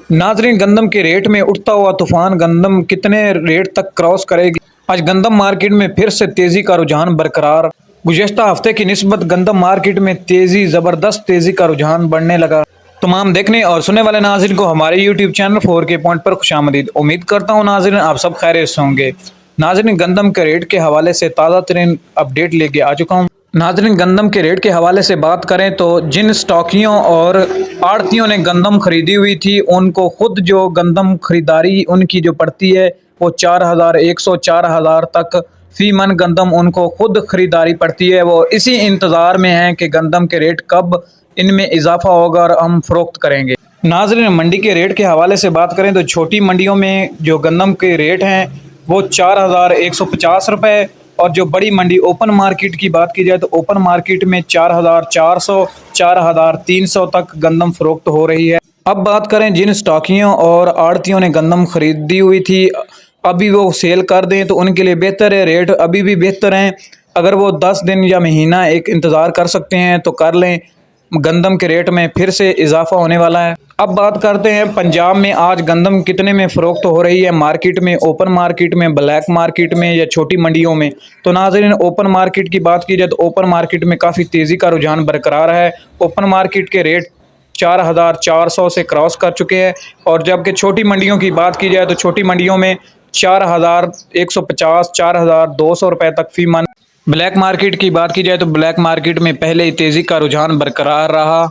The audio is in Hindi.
नाजरीन, गंदम के रेट में उठता हुआ तूफान गंदम कितने रेट तक क्रॉस करेगी? आज गंदम मार्केट में फिर से तेजी का रुझान बरकरार। गुज़श्ता हफ्ते की निस्बत गंदम मार्केट में ज़बरदस्त तेजी का रुझान बढ़ने लगा। तमाम देखने और सुनने वाले नाज़रीन को हमारे यूट्यूब चैनल 4K पॉइंट पर खुशामदीद। उम्मीद करता हूँ नाज़रीन आप सब खैरियत से होंगे। नाज़रीन, गंदम के रेट के हवाले से ताज़ा तरीन अपडेट लेके आ चुका हूँ। नाज़रीन, गंदम के रेट के हवाले से बात करें तो जिन स्टॉकियों और आड़तियों ने गंदम खरीदी हुई थी उनको खुद जो गंदम खरीदारी उनकी जो पड़ती है वो 4,100 4,000 तक फी मन गंदम उनको खुद खरीदारी पड़ती है। वो इसी इंतज़ार में हैं कि गंदम के रेट कब इनमें इजाफा होगा और हम फ़रोख्त करेंगे। नाज़रीन, मंडी के रेट के हवाले से बात करें तो छोटी मंडियों में जो गंदम के रेट हैं वो 4,150 रुपये और जो बड़ी मंडी ओपन मार्केट की बात की जाए तो ओपन मार्केट में 4,400 4,300 तक गंदम फ़रोख्त हो रही है। अब बात करें जिन स्टॉकियों और आड़तियों ने गंदम खरीदी हुई थी अभी वो सेल कर दें तो उनके लिए बेहतर है, रेट अभी भी बेहतर हैं। अगर वो 10 दिन या महीना एक इंतज़ार कर सकते हैं तो कर लें, गंदम के रेट में फिर से इजाफा होने वाला है। अब बात करते हैं पंजाब में आज गंदम कितने में फ़रोख्त हो रही है मार्केट में, ओपन मार्केट में, ब्लैक मार्केट में या छोटी मंडियों में। तो नाज़रीन, ओपन मार्केट की बात की जाए तो ओपन मार्केट में काफ़ी तेज़ी का रुझान बरकरार है। ओपन मार्केट के रेट 4,400 से क्रॉस कर चुके हैं और जबकि छोटी मंडियों की बात की जाए तो छोटी मंडियों में 4,150 4,200 रुपये तक फी मन। ब्लैक मार्केट की बात की जाए तो ब्लैक मार्केट में पहले ही तेज़ी का रुझान बरकरार रहा।